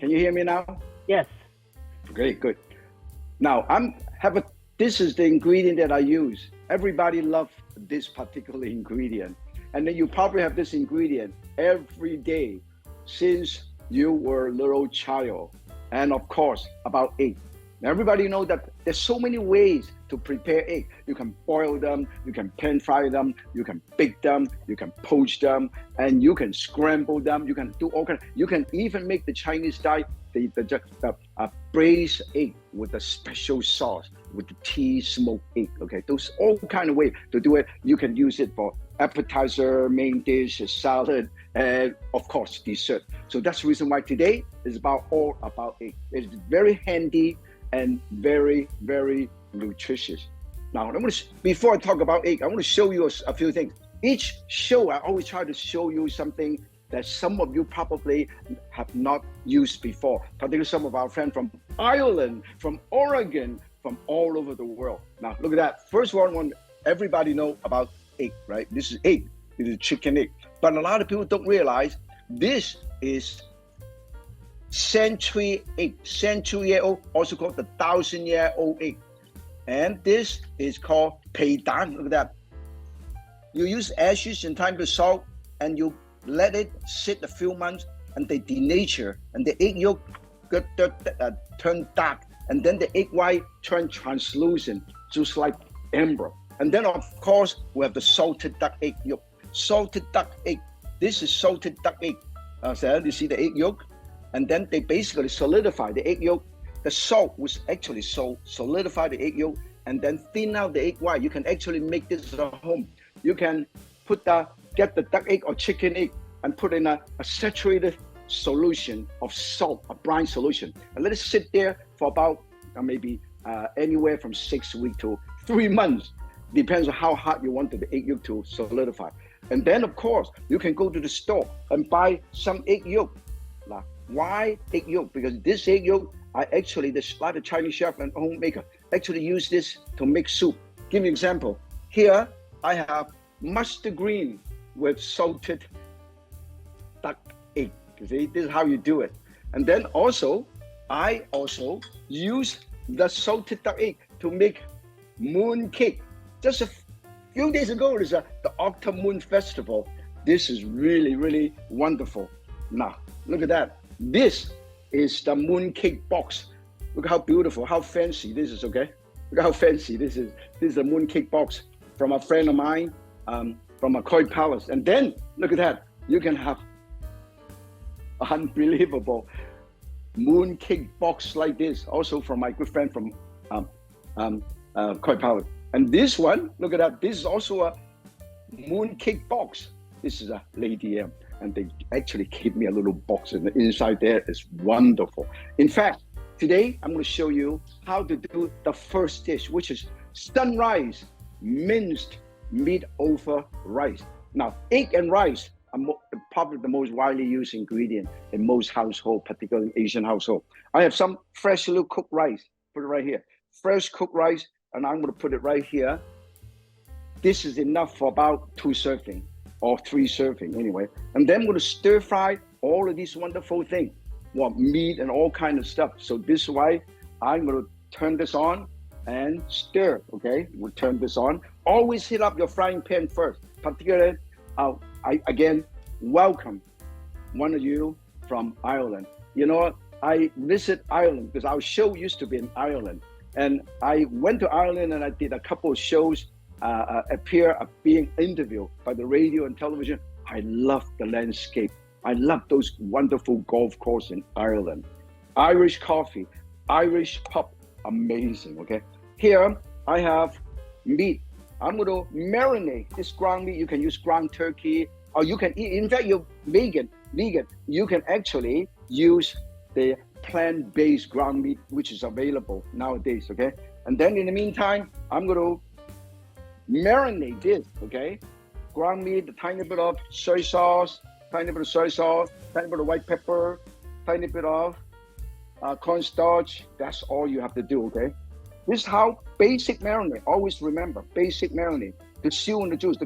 Can you hear me now? Yes. Great, good. Now this is the ingredient that I use. Everybody loves this particular ingredient. And then you probably have this ingredient every day since you were a little child. And of course, about egg. Now, everybody knows that there's so many ways to prepare egg. You can boil them, you can pan fry them, you can bake them, you can poach them, and you can scramble them. You can do all kinds. You can even make the Chinese style, the braised egg with a special sauce, with the tea smoked egg. Okay, those all kind of ways to do it. You can use it for appetizer, main dish, salad, and of course dessert. So that's the reason why today is all about egg. It's very handy and very, very nutritious. Now, before I talk about egg, I want to show you a few things. Each show, I always try to show you something that some of you probably have not used before, particularly some of our friends from Ireland, from Oregon, from all over the world. Now, look at that. First one, everybody know about egg, right? This is egg. This is chicken egg. But a lot of people don't realize this is century egg, century-year-old, also called the 1,000-year-old egg. And this is called pei dan. Look at that. You use ashes and time to salt, and you let it sit a few months, and they denature, and the egg yolk turn dark, and then the egg white turn translucent, just like amber. And then, of course, we have the salted duck egg yolk. Salted duck egg. This is salted duck egg. So you see the egg yolk? And then they basically solidify the egg yolk. The salt was actually solidify the egg yolk and then thin out the egg white. You can actually make this at home. You can get the duck egg or chicken egg and put in a saturated solution of salt, a brine solution, and let it sit there for about maybe anywhere from 6 weeks to 3 months. Depends on how hot you want the egg yolk to solidify. And then, of course, you can go to the store and buy some egg yolk. Why egg yolk? Because this egg yolk, a lot of Chinese chef and homemaker actually use this to make soup. Give you an example. Here, I have mustard green with salted duck egg. You see, this is how you do it. And then I also use the salted duck egg to make moon cake. Just a few days ago, there's the October Moon Festival. This is really, really wonderful. Now, look at that. This is the moon cake box. Look how beautiful, how fancy this is, okay? Look how fancy this is. This is a moon cake box from a friend of mine from a Koi Palace. And then, look at that. You can have unbelievable moon cake box like this, also from my good friend from Koi Palace. And this one, look at that. This is also a moon cake box. This is a Lady M. And they actually gave me a little box, and the inside there is wonderful. In fact, today I'm going to show you how to do the first dish, which is sunrise minced meat over rice. Now, egg and rice are probably the most widely used ingredient in most households, particularly Asian household. I have some freshly cooked rice. Put it right here. Fresh cooked rice, and I'm going to put it right here. This is enough for about 2 servings. Or 3 servings anyway. And then I'm going to stir fry all of these wonderful things. Meat and all kind of stuff. So this is why I'm going to turn this on and stir, okay? We'll turn this on. Always heat up your frying pan first. Particularly, I again welcome one of you from Ireland. You know, I visit Ireland because our show used to be in Ireland. And I went to Ireland and I did a couple of shows being interviewed by the radio and television. I love the landscape. I love those wonderful golf courses in Ireland. Irish coffee, Irish pub, amazing, okay? Here, I have meat. I'm gonna marinate this ground meat. You can use ground turkey, or you can eat, in fact, you're vegan, you can actually use the plant-based ground meat, which is available nowadays, okay? And then in the meantime, I'm gonna marinate this, okay? Ground meat, a tiny bit of soy sauce, tiny bit of white pepper, tiny bit of cornstarch. That's all you have to do, okay? This is how basic marinade. Always remember, basic marinade. To seal in the juice.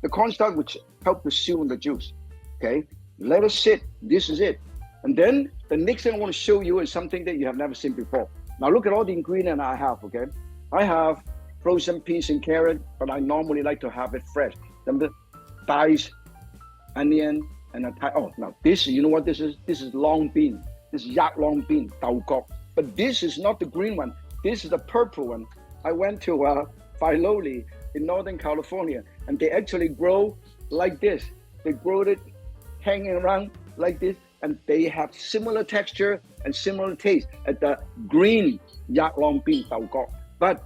The cornstarch which help to seal in the juice, okay? Let it sit. This is it. And then the next thing I want to show you is something that you have never seen before. Now look at all the ingredients I have, okay? I have frozen peas and carrot, but I normally like to have it fresh. Then the diced onion and now this, you know what this is? This is long bean. This is yak long bean, tau gok. But this is not the green one. This is the purple one. I went to Filoli in Northern California, and they actually grow like this. They grow it hanging around like this, and they have similar texture and similar taste as the green yak long bean tau gok. But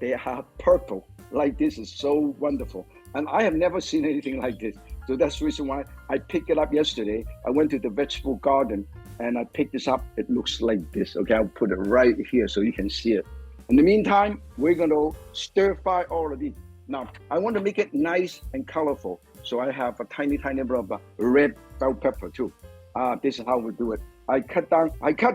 they are purple. Like this is so wonderful. And I have never seen anything like this. So that's the reason why I picked it up yesterday. I went to the vegetable garden and I picked this up. It looks like this. Okay, I'll put it right here so you can see it. In the meantime, we're going to stir fry all of these. Now, I want to make it nice and colorful. So I have a tiny bit of red bell pepper too. This is how we do it. I cut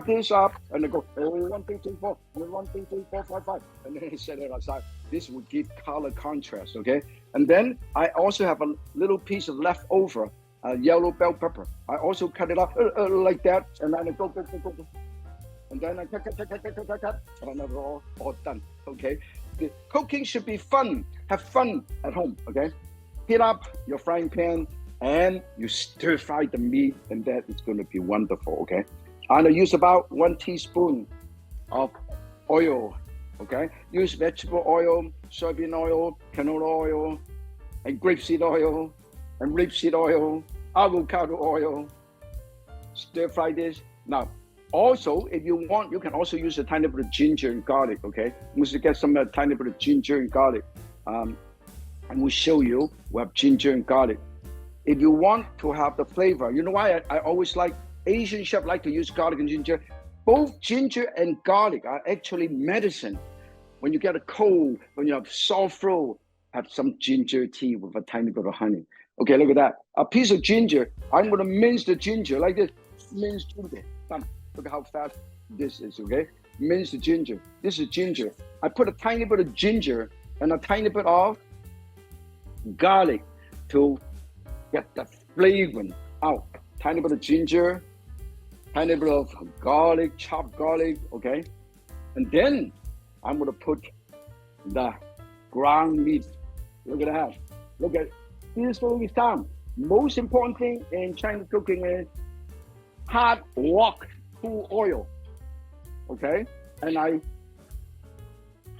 this up and I go 1, 2, 3, 4, 1, 2, 3, 4, 5, 5, and then I set it aside. This would give color contrast, okay? And then I also have a little piece of leftover yellow bell pepper. I also cut it up like that, and then I go, and then I cut, and then we're all done, okay? The cooking should be fun. Have fun at home, okay? Heat up your frying pan, and you stir fry the meat, and that is going to be wonderful, okay? I'm going to use about 1 teaspoon of oil, okay? Use vegetable oil, soybean oil, canola oil, and grapeseed oil, and rapeseed oil, avocado oil. Stir fry this. Now, also, if you want, you can also use a tiny bit of ginger and garlic, okay? We should get some tiny bit of ginger and garlic. And we'll show you, we have ginger and garlic. If you want to have the flavor, you know why I always like, Asian chefs like to use garlic and ginger. Both ginger and garlic are actually medicine. When you get a cold, when you have sore throat, have some ginger tea with a tiny bit of honey. Okay, look at that. A piece of ginger. I'm going to mince the ginger like this. Mince ginger. Look at how fast this is, okay? Mince the ginger. This is ginger. I put a tiny bit of ginger and a tiny bit of garlic to get the flavor out. Tiny bit of ginger, tiny bit of garlic, chopped garlic, okay? And then I'm gonna put the ground meat. Look at that. Look at this slowly sound. Most important thing in Chinese cooking is hot wok full oil, okay? And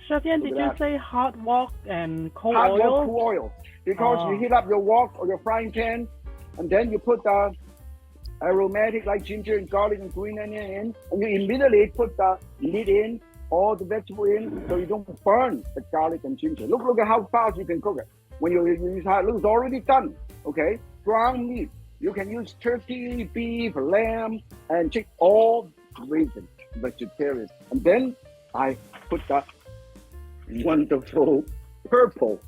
Chef Yan, did you say hot wok and cold hot oil? Hot wok full oil. Because you heat up your wok or your frying pan, and then you put the aromatic like ginger and garlic and green onion in, and you immediately put the meat in, all the vegetable in, so you don't burn the garlic and ginger. Look at how fast you can cook it. When you use hot, look, it's already done, okay? Ground meat. You can use turkey, beef, lamb, and chicken, all vegan, vegetarian. And then I put the wonderful purple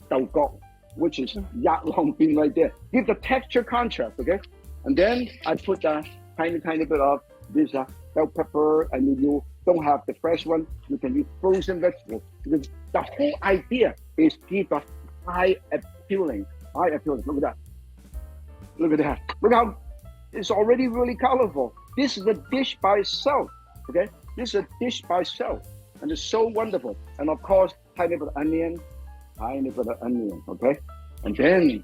tau gok, which is yak long bean right there. Give the texture contrast, okay? And then I put a tiny bit of this bell pepper, and if you don't have the fresh one, you can use frozen vegetables. Because the whole idea is keep a eye appealing. Look at that. Look at that. Look how it's already really colorful. This is a dish by itself, okay? This is a dish by itself, and it's so wonderful. And of course, tiny bit of onion, okay? And then,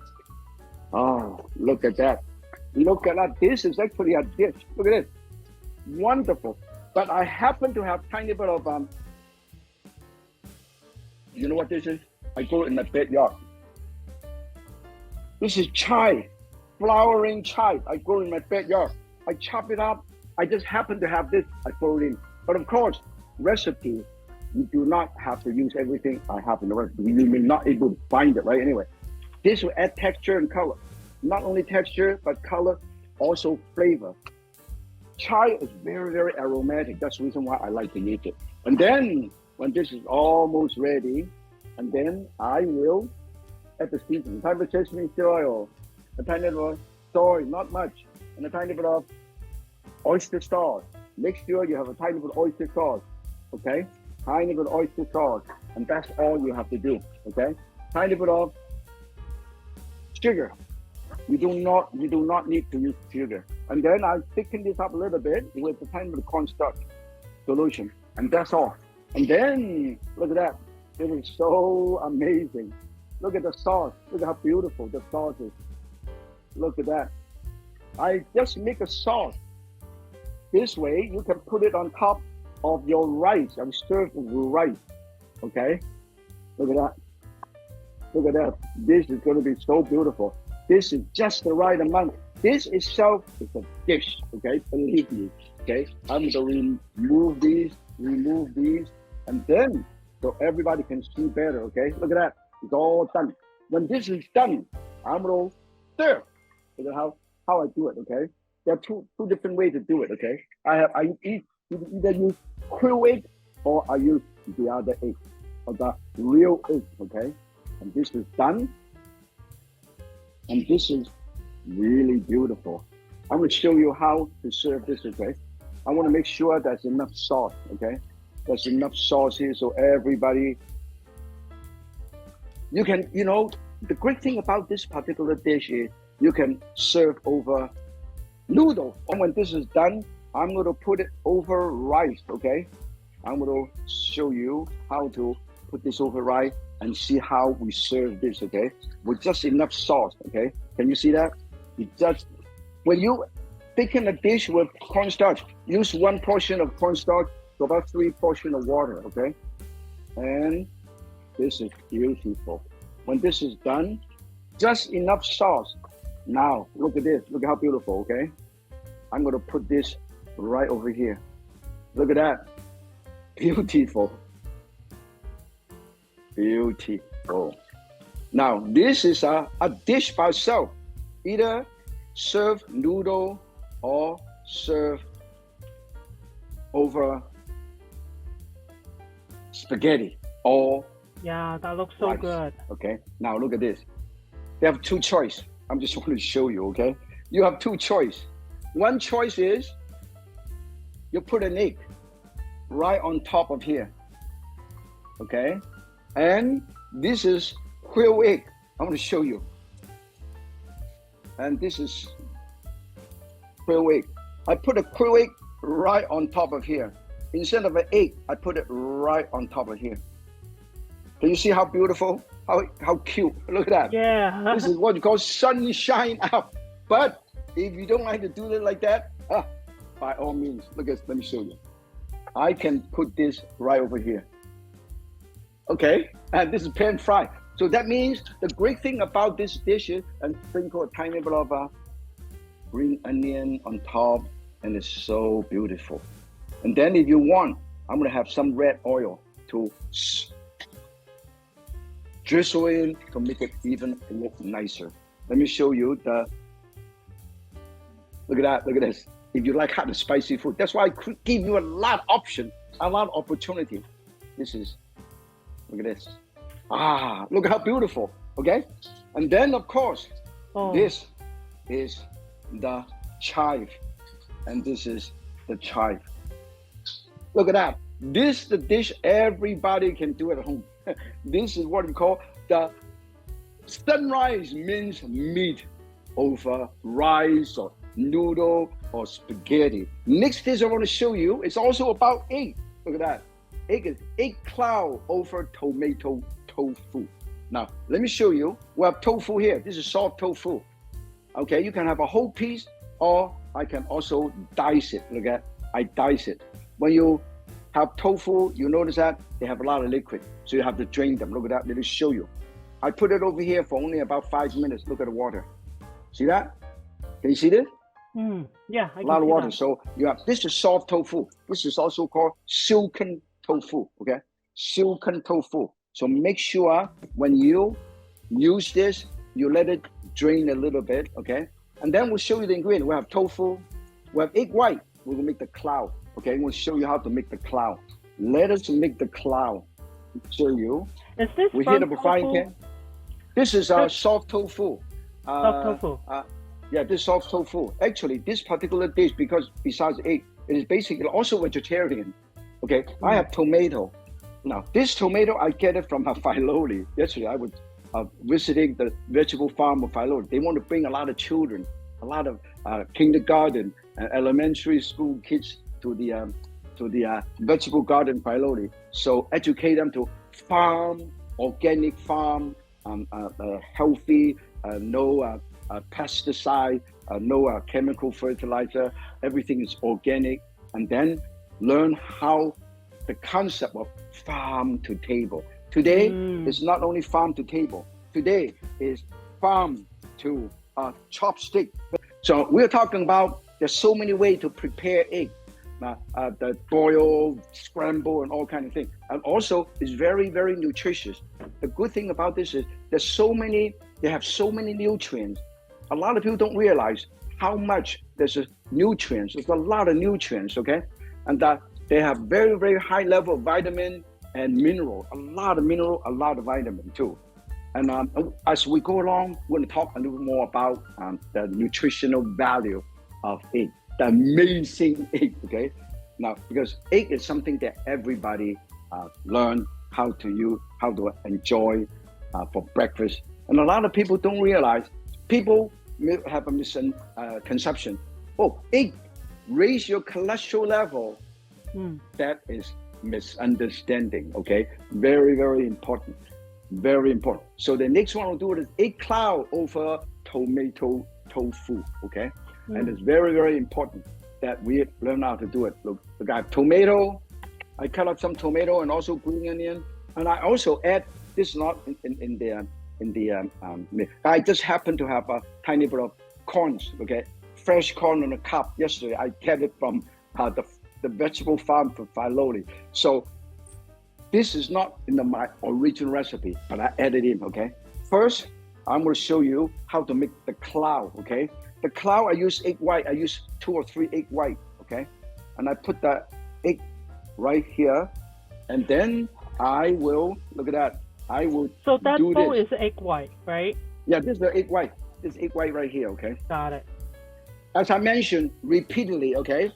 oh, look at that. Look at that. This is actually a dish. Look at it. Wonderful. But I happen to have tiny bit of, you know what this is? I grow it in my backyard. This is chai, flowering chai. I grow in my backyard. I chop it up. I just happen to have this. I throw it in. But of course, recipe, you do not have to use everything I have in the recipe. You may not able to find it, right? Anyway, this will add texture and color. Not only texture, but color, also flavor. Chai is very aromatic. That's the reason why I like to use it. And then, when this is almost ready, and then I will add the seasoning. A tiny bit of sesame oil, a tiny bit of soy, not much, and a tiny bit of oyster sauce. Make sure you have a tiny bit of oyster sauce, okay? Tiny bit of oyster sauce, and that's all you have to do, okay? Tiny bit of sugar. You do not need to use sugar. And then I thicken this up a little bit with the tiny bit of cornstarch solution. And that's all. And then, look at that. It is so amazing. Look at the sauce. Look at how beautiful the sauce is. Look at that. I just make a sauce. This way, you can put it on top of your rice. I'm served with rice. Okay? Look at that. Look at that. This is going to be so beautiful. This is just the right amount. This itself is a dish. Okay? Believe me. Okay? I'm going to remove these, and then so everybody can see better. Okay? Look at that. It's all done. When this is done, I'm going to serve. Look at how I do it. Okay? There are two different ways to do it. Okay? I either use quail egg or I use the other egg, or the real egg. Okay? And this is done. And this is really beautiful. I'm going to show you how to serve this. Okay? I want to make sure there's enough sauce. Okay? There's enough sauce here so everybody. You can, the great thing about this particular dish is you can serve over noodle. And when this is done, I'm going to put it over rice, okay? I'm going to show you how to put this over rice and see how we serve this, okay? With just enough sauce, okay? Can you see that? When you thicken a dish with cornstarch, use 1 portion of cornstarch to about 3 portions of water, okay? And this is beautiful. When this is done, just enough sauce. Now, look at this. Look at how beautiful, okay? I'm going to put this right over here. Look at that. Beautiful. Beautiful. Now, this is a dish by itself. Either serve noodle or serve over spaghetti or Yeah, that looks so rice. good. Okay, now look at this. They have 2 choices. I'm just want to show you, okay? You have 2 choices. One choice is you put an egg right on top of here, okay? And this is quail egg. I'm going to show you. And this is quail egg. I put a quail egg right on top of here. Instead of an egg, I put it right on top of here. Can you see how beautiful? How cute? Look at that. Yeah. This is what you call sunshine out. But if you don't like to do it like that, by all means, let me show you. I can put this right over here. Okay, and this is pan fried. So that means the great thing about this dish is, and sprinkle a tiny bit of green onion on top, and it's so beautiful. And then if you want, I'm gonna have some red oil to drizzle in to make it even look nicer. Let me show you look at that, look at this. If you like hot and spicy food, that's why I could give you a lot of option, a lot of opportunity. Look at this. Look how beautiful, okay? And then of course, this is the chive, and this is the chive. Look at that. This is the dish everybody can do at home. This is what we call the sunrise minced meat over rice or noodle or spaghetti. Next dish I want to show you is also about egg. Look at that. Egg is egg cloud over tomato tofu. Now, let me show you. We have tofu here. This is soft tofu. Okay, you can have a whole piece, or I can also dice it. Look at, I dice it. When you have tofu, you notice that they have a lot of liquid, so you have to drain them. Look at that. Let me show you. I put it over here for only about 5 minutes. Look at the water. See that? Can you see this? Yeah, a lot of water. So you have, this is soft tofu. This is also called silken tofu. Okay, silken tofu. So make sure when you use this, you let it drain a little bit. Okay, and then we'll show you the ingredient. We have tofu. We have egg white. We will make the cloud. Okay, we'll show you how to make the cloud. Let us make the cloud. Show you. Is this we heat up a frying pan. This is soft tofu. Soft tofu. Yeah, this soft tofu. Actually, this particular dish, because besides egg, it is basically also vegetarian. Okay, I have tomato. Now, this tomato, I get it from Filoli. Yesterday, I was visiting the vegetable farm of Filoli. They want to bring a lot of children, a lot of kindergarten and elementary school kids to the vegetable garden priority. So educate them to farm, organic farm, healthy, no pesticide, no chemical fertilizer. Everything is organic, and then learn how the concept of farm to table. Today is not only farm to table. Today is farm to chopstick. So we're talking about there's so many ways to prepare egg. The boil, scramble, and all kind of things. And also, it's very, very nutritious. The good thing about this is they have so many nutrients. A lot of people don't realize how much there's nutrients. There's a lot of nutrients, okay? And that they have very, very high level of vitamin and mineral. A lot of mineral, a lot of vitamin too. And as we go along, we're going to talk a little more about the nutritional value of egg. The amazing egg, okay? Now, because egg is something that everybody learn how to use, how to enjoy for breakfast. And a lot of people don't realize, people have a misconception. Oh, egg raise your cholesterol level. That is misunderstanding, okay? Very, very important. Very important. So the next one we'll do is egg cloud over tomato tofu, okay? And it's very, very important that we learn how to do it. Look, I have tomato. I cut up some tomato and also green onion, and I also add this not in the. I just happen to have a tiny bit of corns. Okay, fresh corn on a cup. Yesterday I get it from the vegetable farm for Filoli. So this is not in my original recipe, but I added in. Okay, first I'm going to show you how to make the cloud. Okay. The cloud, I use egg white. I use 2 or 3 egg white, okay? And I put the egg right here, and then I will, look at that, I will So that do bowl this. is egg white, right? Yeah, this is the egg white. This is egg white right here, okay? Got it. As I mentioned repeatedly, okay?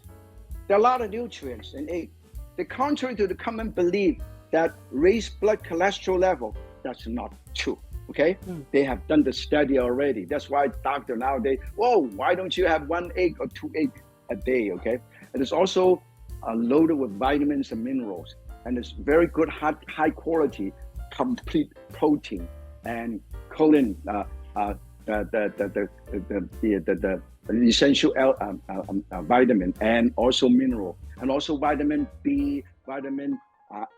There are a lot of nutrients in egg. The contrary to the common belief that raised blood cholesterol level, that's not true. Okay, they have done the study already. That's why doctor nowadays, whoa, why don't you have 1 egg or 2 eggs a day? Okay, and it's also loaded with vitamins and minerals, and it's very good, high quality, complete protein and choline, the essential vitamin, and also mineral, and also vitamin B, vitamin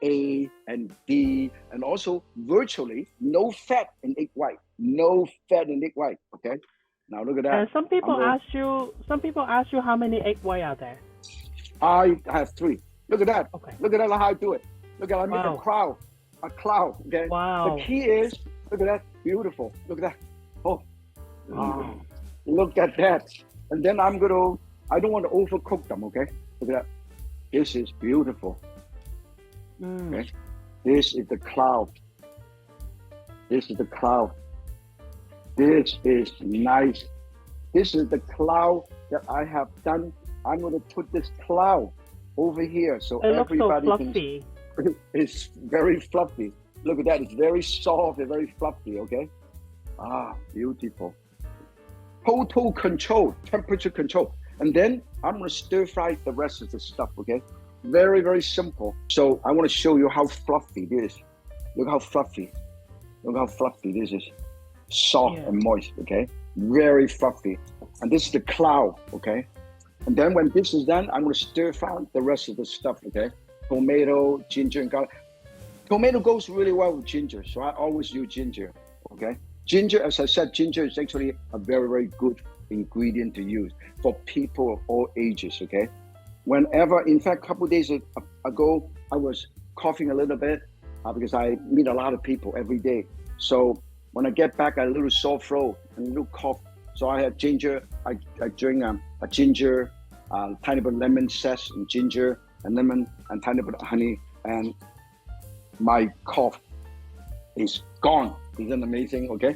A and D, and also virtually no fat in egg white. No fat in egg white. Okay. Now look at that. And some people ask you how many egg white are there. I have 3. Look at that. Okay. Look at that, how I do it. Look at, I make a cloud. Okay. Wow. The key is, look at that, beautiful. Look at that. Oh. Wow. Look at that. And then I don't want to overcook them. Okay. Look at that. This is beautiful. Okay. This is the cloud. This is the cloud. This is nice. This is the cloud that I have done. I'm going to put this cloud over here so everybody fluffy. It's very fluffy. Look at that. It's very soft and very fluffy. Okay. Beautiful. Total control, temperature control. And then I'm going to stir fry the rest of the stuff. Okay. Very, very simple. So I want to show you how fluffy this is. Look how fluffy. Look how fluffy this is. Soft and moist, okay? Very fluffy. And this is the cloud, okay? And then when this is done, I'm going to stir fry the rest of the stuff, okay? Tomato, ginger, and garlic. Tomato goes really well with ginger, so I always use ginger, okay? Ginger, as I said, ginger is actually a very, very good ingredient to use for people of all ages, okay? Whenever, in fact, a couple of days ago, I was coughing a little bit because I meet a lot of people every day. So when I get back, I had a little sore throat and a little cough. So I had ginger. I drink a ginger, tiny bit of lemon zest and ginger and lemon and tiny bit of honey, and my cough is gone. Isn't that amazing? Okay.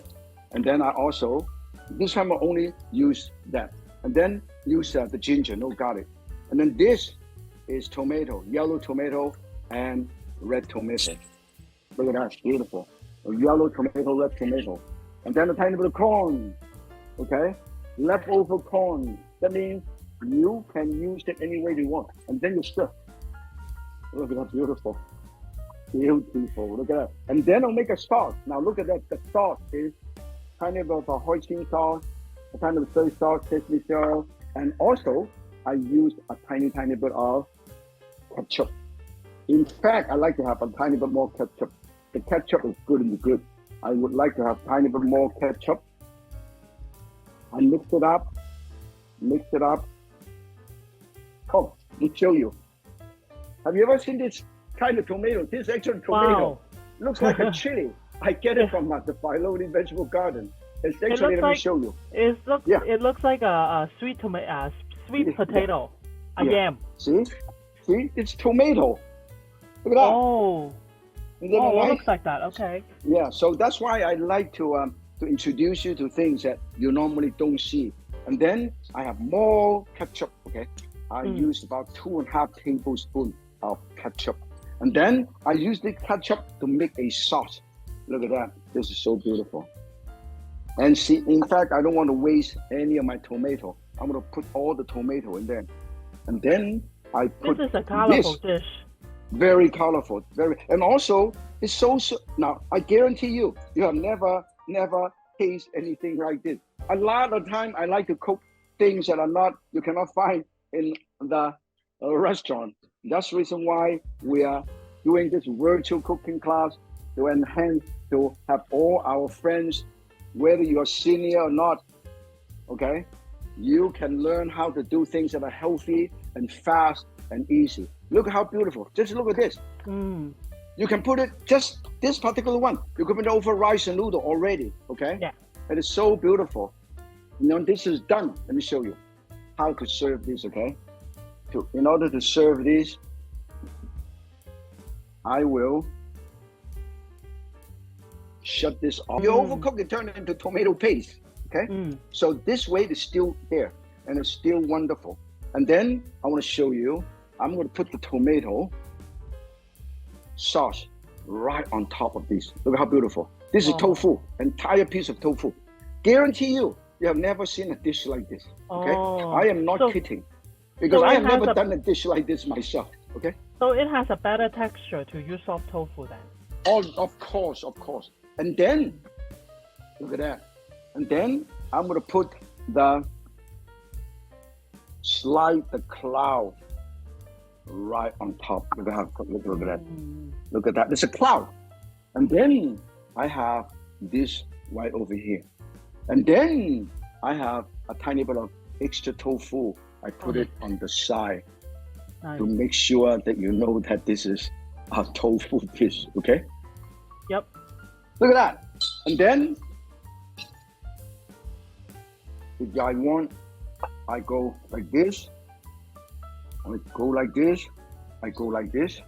And then I also, this time I only use that, and then use the ginger, no garlic. And then this is tomato, yellow tomato and red tomato. Look at that, beautiful. A yellow tomato, red tomato. And then a tiny bit of corn, okay? leftover corn. That means you can use it any way you want. And then you stir. Look at that, beautiful. Beautiful, look at that. And then I'll make a sauce. Now look at that, the sauce is kind of a hoisin sauce, a kind of soy sauce, sesame sauce, and also I used a tiny bit of ketchup. In fact, I like to have a tiny bit more ketchup. The ketchup is good and good. I would like to have a tiny bit more ketchup. I mix it up. Oh, let me show you. Have you ever seen this kind of tomato? This is actually tomato. Wow. Looks like a chili. I get it from the Filoni vegetable garden. It's actually, let me show you. It looks like a sweet potato, a yam. See, it's tomato. Look at that. Oh, Isn't that it nice? looks like that. Okay. Yeah, so that's why I like to introduce you to things that you normally don't see. And then I have more ketchup. Okay, I use about 2.5 tablespoons of ketchup, and then I use the ketchup to make a sauce. Look at that. This is so beautiful. And see, in fact, I don't want to waste any of my tomato. I'm going to put all the tomato in there. And then I put this is a colorful dish. Very colorful. And also, it's so, now, I guarantee you, you have never taste anything like this. A lot of time, I like to cook things that you cannot find in the restaurant. That's the reason why we are doing this virtual cooking class to enhance, to have all our friends, whether you're senior or not, okay, you can learn how to do things that are healthy and fast and easy. Look how beautiful. Just look at this. You can put it, just this particular one, you can put it over rice and noodle already, okay? Yeah. It is so beautiful. Now this is done. Let me show you how to serve this, okay? In order to serve this, I will shut this off. You overcook it, turn it into tomato paste, okay? So this way it's still there and it's still wonderful. And then I want to show you, I'm going to put the tomato sauce right on top of this. Look how beautiful. This is tofu, entire piece of tofu. Guarantee you have never seen a dish like this, okay? I am not kidding, because I have never done a dish like this myself, okay? So it has a better texture to use soft tofu then? Oh, of course. And then, look at that. And then I'm going to put slide the cloud right on top. Look at that. Look at that. There's a cloud. And then I have this right over here. And then I have a tiny bit of extra tofu. I put it on the side to make sure that you know that this is a tofu dish, okay? Yep. Look at that. And then, if I want, I go like this. I go like this. I go like this.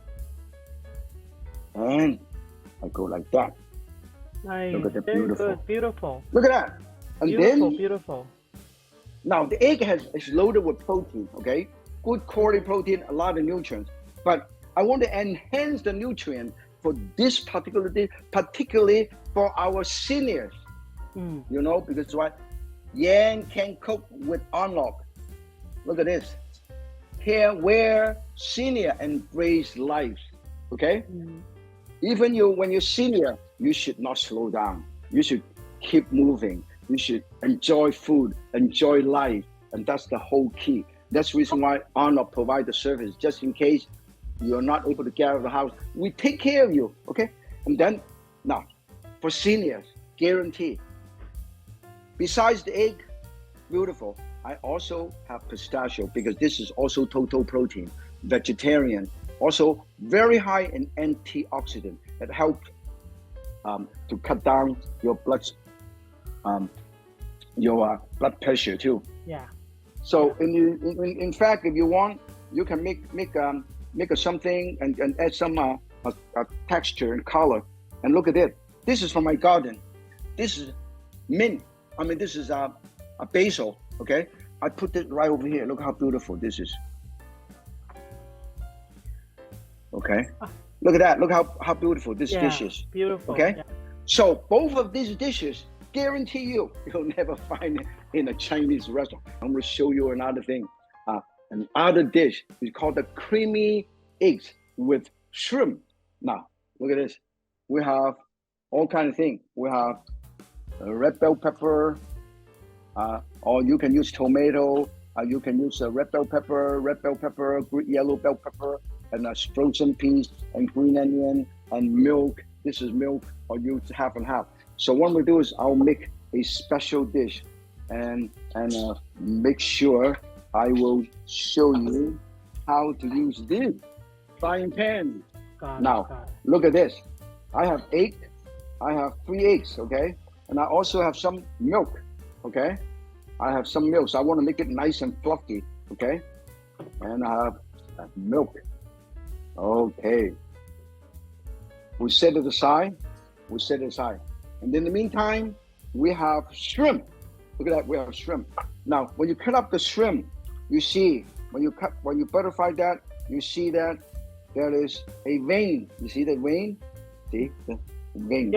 And I go like that. Nice. Look at that, very beautiful. Good. Beautiful. Look at that. And Beautiful. Now the egg is loaded with protein, okay? Good quality protein, a lot of nutrients. But I want to enhance the nutrient for this particular dish, particularly for our seniors. You know, because what? Yan can cook with On Lok. Look at this. Here where senior embrace life, okay? Even when you're senior, you should not slow down. You should keep moving. You should enjoy food, enjoy life, and that's the whole key. That's the reason why On Lok provide the service, just in case you're not able to get out of the house. We take care of you, okay? And then, now, for seniors, guarantee. Besides the egg, beautiful, I also have pistachio, because this is also total protein, vegetarian, also very high in antioxidant that helps to cut down your blood pressure too. Yeah. So in fact, if you want, you can make something and add some texture and color. And look at it. This is from my garden. This is mint. I mean, this is a basil. Okay. I put it right over here. Look how beautiful this is. Okay. Look at that. Look how beautiful this dish is. Beautiful. Okay. Yeah. So both of these dishes, guarantee you'll never find in a Chinese restaurant. I'm going to show you another thing. Another dish is called the creamy eggs with shrimp. Now, look at this. We have all kinds of things. We have red bell pepper, or you can use tomato. You can use red bell pepper, yellow bell pepper, and frozen peas, and green onion, and milk. This is milk, or use half and half. So what we do is I'll make a special dish, and make sure I will show you how to use this frying pan. Now, look at this. I have 3 eggs, okay? And I also have some milk, okay? I have some milk, so I want to make it nice and fluffy, okay? And I have milk. Okay. We set it aside. And in the meantime, we have shrimp. Look at that, we have shrimp. Now, when you cut up the shrimp, you see, when you butterfly that, you see that there is a vein. You see that vein? See the vein?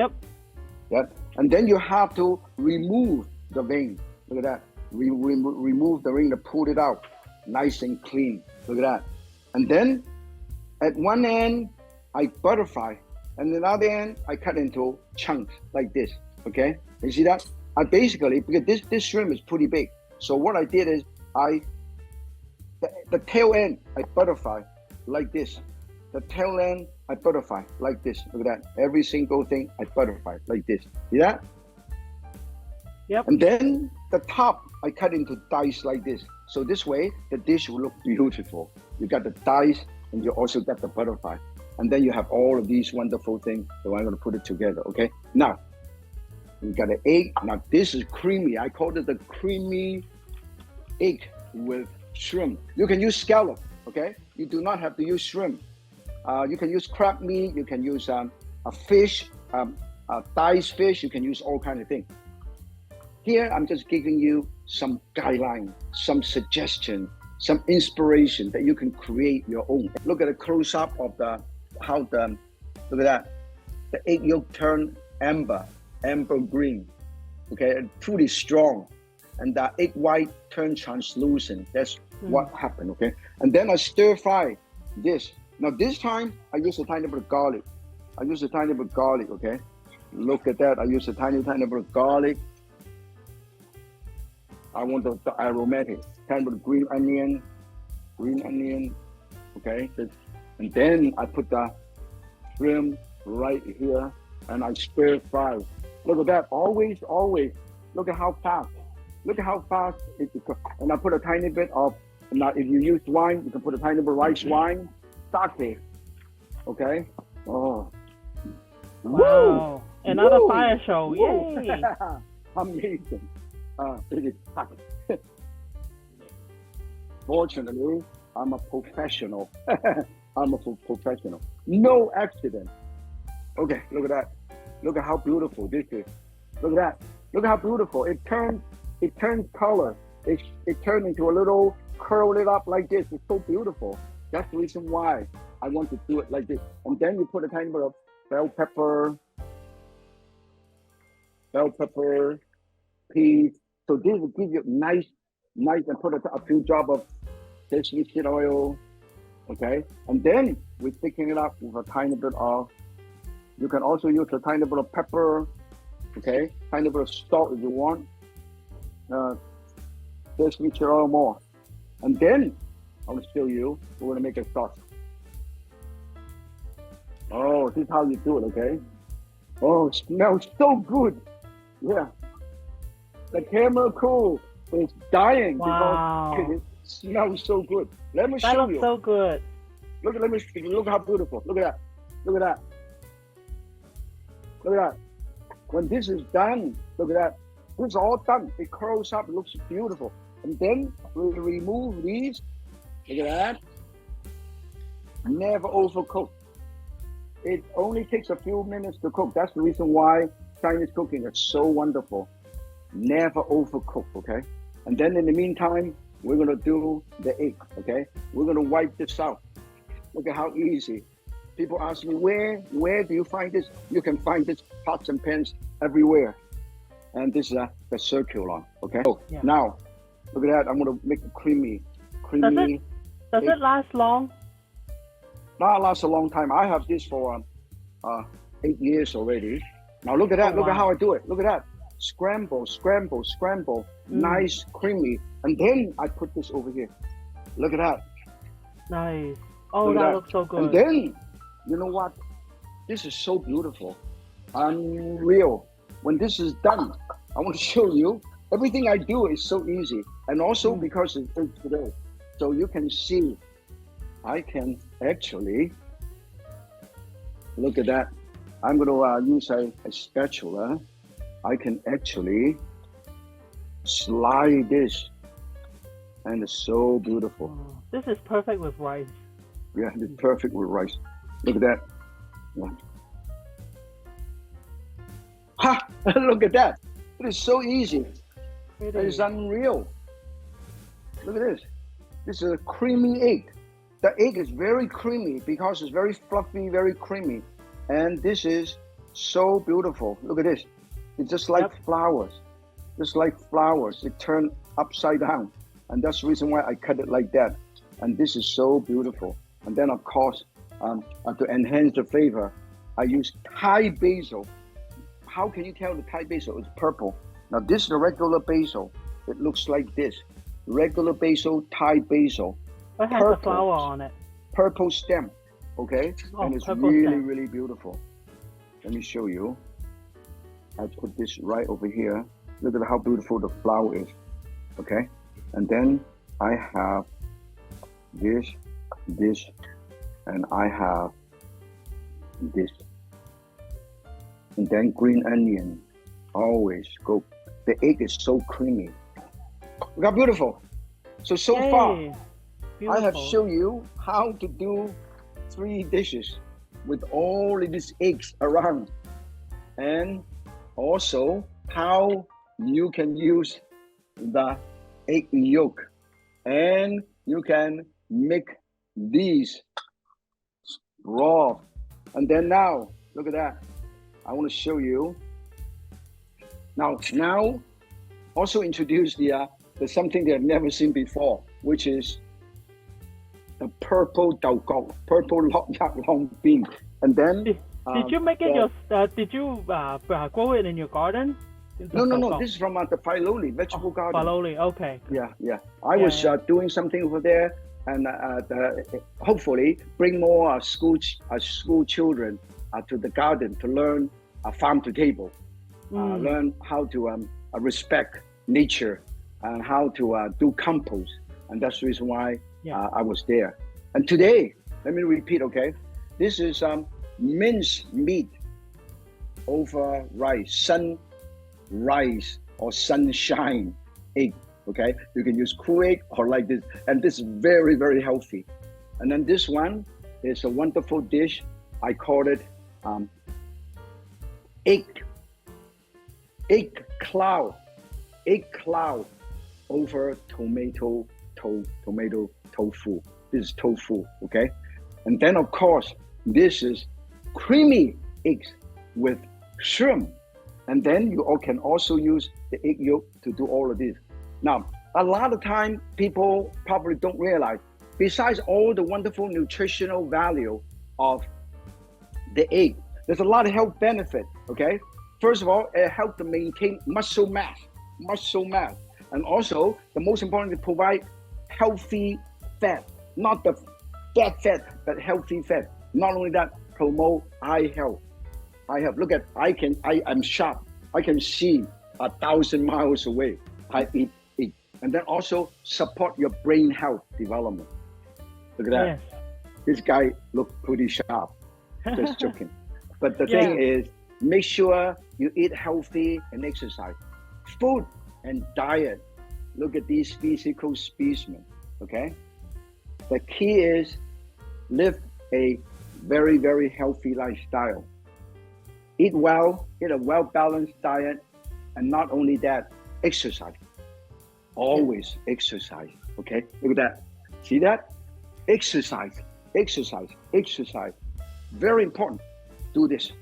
Yep. And then you have to remove the vein. Look at that. Remove the vein to pull it out, nice and clean. Look at that. And then at one end, I butterfly, and the other end, I cut into chunks like this. Okay? You see that? I basically, because this shrimp is pretty big, so what I did is the tail end, I butterfly like this. The tail end, I butterfly like this. Look at that. Every single thing, I butterfly like this. See that? Yep. And then the top, I cut into dice like this. So this way, the dish will look beautiful. You got the dice, and you also got the butterfly. And then you have all of these wonderful things. So I'm going to put it together, okay? Now, we got an egg. Now, this is creamy. I call it the creamy egg with shrimp. You can use scallop, okay? You do not have to use shrimp. You can use crab meat. You can use a fish, diced fish. You can use all kinds of things. Here, I'm just giving you some guidelines, some suggestion, some inspiration that you can create your own. Look at the close-up of look at that. The egg yolk turned amber green, okay, and pretty strong. And the egg white turned translucent. That's what happened, okay? And then I stir fry this. Now this time, I use a tiny bit of garlic. Okay? Look at that, I use a tiny bit of garlic. I want the aromatic, tiny bit of green onion, okay? And then I put the shrimp right here, and I stir fry. Look at that, always, look at how fast it becomes. And I put a tiny bit of, now if you use wine, you can put a tiny bit of rice wine, sake, okay? Oh. Wow, Woo! another Woo! fire show, Woo! yay! Amazing. It is hot. Fortunately, I'm a professional. No accident. Okay, look at that. Look at how beautiful this is. Look at that. Look at how beautiful. It turns color. It turned into a little, curl it up like this. It's so beautiful. That's the reason why I want to do it like this. And then you put a tiny bit of bell pepper, peas. So this will give you nice, and put a few drops of sesame seed oil, okay? And then we're picking it up with a tiny bit of, you can also use a tiny bit of pepper, okay? Tiny bit of salt if you want. Sesame seed oil more. And then I will show you, we're gonna make a sauce. Oh, this is how you do it, okay? Oh, it smells so good. Yeah. The camera crew is dying because it smells so good. Let me show you. That looks so good. Look how beautiful. Look at that. When this is done, look at that. This is all done. It curls up, it looks beautiful. And then we remove these. Look at that. Never overcook. It only takes a few minutes to cook. That's the reason why Chinese cooking is so wonderful. Never overcook, okay? And then in the meantime, we're gonna do the egg, okay? We're gonna wipe this out. Look at how easy. People ask me, where do you find this? You can find this pots and pans everywhere. and this is the circular. Okay. So Yeah. now, look at that. I'm gonna make it creamy. Does it last long? That lasts a long time. I have this for 8 years already. Now look at that. Look at how I do it. Look at that. Scramble, scramble, scramble. Nice, creamy. And then I put this over here. Look at that. Nice. Oh, that looks so good. And then, you know what? This is so beautiful. Unreal. When this is done, I want to show you. Everything I do is so easy. And also because it's today. So you can see, I can actually, look at that. I'm going to use a spatula. I can actually slide this, and it's so beautiful. Oh, this is perfect with rice. Yeah, it's perfect with rice. Look at that. Yeah. Ha! Look at that. It is so easy. It is unreal. Look at this. This is a creamy egg. The egg is very creamy because it's very fluffy, very creamy. And this is so beautiful. Look at this. It's just like flowers. Just like flowers. It turned upside down. And that's the reason why I cut it like that. And this is so beautiful. And then of course, to enhance the flavor, I use Thai basil. How can you tell the Thai basil is purple? Now this is the regular basil. It looks like this. Regular basil, Thai basil. It has a flower on it. Purple stem, okay? Oh, and it's really, stem. Really beautiful. Let me show you. I put this right over here. Look at how beautiful the flower is, okay? And then I have this, and I have this. And then green onion, always go. The egg is so creamy. Look how beautiful. So far, beautiful. I have shown you how to do 3 dishes with all of these eggs around. And also how you can use the egg yolk. And you can make these raw. And then now, look at that. I want to show you. Now also introduce the something they have never seen before, which is the purple dao gao, purple long bean. And then did you make it did you grow it in your garden? No. This is from the Filoli vegetable garden. Filoli, okay. Yeah. I was doing something over there, and hopefully bring more school children to the garden to learn farm to table, learn how to respect nature and how to do compost. And that's the reason why I was there. And today, let me repeat, okay? This is minced meat over rice, sun rice or sunshine egg, okay? You can use cool egg or like this. And this is very, very healthy. And then this one is a wonderful dish. I call it egg cloud over tomato tofu. This is tofu, okay? And then of course, this is creamy eggs with shrimp. And then you can also use the egg yolk to do all of this. Now, a lot of time people probably don't realize, besides all the wonderful nutritional value of the egg, there's a lot of health benefit, okay? First of all, it helps to maintain muscle mass. And also, the most important, to provide healthy fat, not the fat, but healthy fat. Not only that, promote eye health. Look at, I'm sharp. I can see 1,000 miles away. I eat. And then also support your brain health development. Look at that. Yes. This guy looks pretty sharp. Just joking. But the thing is, make sure you eat healthy and exercise. Food and diet. Look at these physical specimens, okay? The key is live a very, very healthy lifestyle. Eat well, eat a well-balanced diet, and not only that, exercise. Always exercise, okay? Look at that. See that? Exercise. Very important. Do this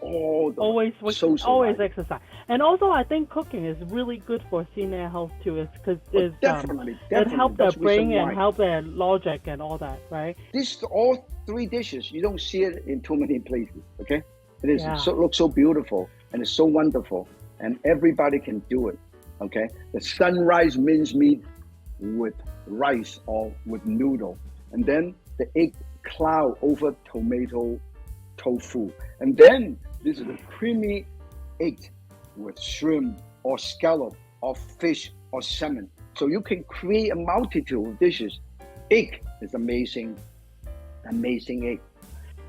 all the always socializing. exercise. And also, I think cooking is really good for senior health too. It's because Definitely, it helps their that's brain reason and why. help their logic and all that, right? This all three dishes, you don't see it in too many places. Okay, it is Yeah. looks so beautiful and it's so wonderful, and everybody can do it. Okay, the sunrise minced meat with rice or with noodle, and then the egg cloud over tomato tofu, and then this is a creamy egg with shrimp or scallop or fish or salmon. So you can create a multitude of dishes. Egg is amazing, amazing egg.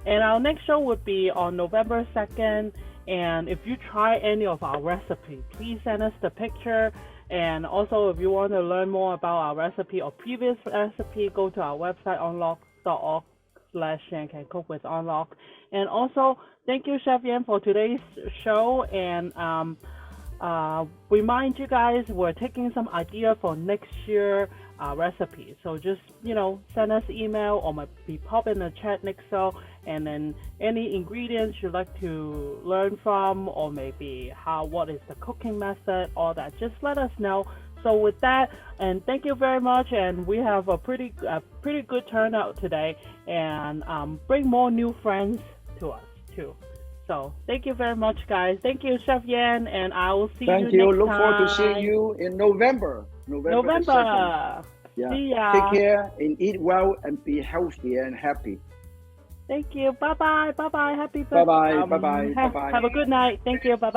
And our next show would be on November 2nd. And if you try any of our recipe, please send us the picture. And also, if you want to learn more about our recipe or previous recipe, go to our website onlok.org/and can cook with On Lok. And also, thank you, Chef Yan, for today's show. And remind you guys we're taking some idea for next year recipes. So just send us email or maybe pop in the chat next show, and then any ingredients you'd like to learn from, or maybe what is the cooking method, all that. Just let us know. So with that, and thank you very much. And we have a pretty good turnout today, and bring more new friends to us too. So thank you very much, guys. Thank you, Chef Yan, and I will see you next time. Thank you. Look forward to seeing you in November. November. 2nd. Yeah. See ya. Take care and eat well and be healthy and happy. Thank you. Bye bye. Bye bye. Happy birthday. Bye bye. Bye bye. Bye bye. Have a good night. Thank you. Bye bye.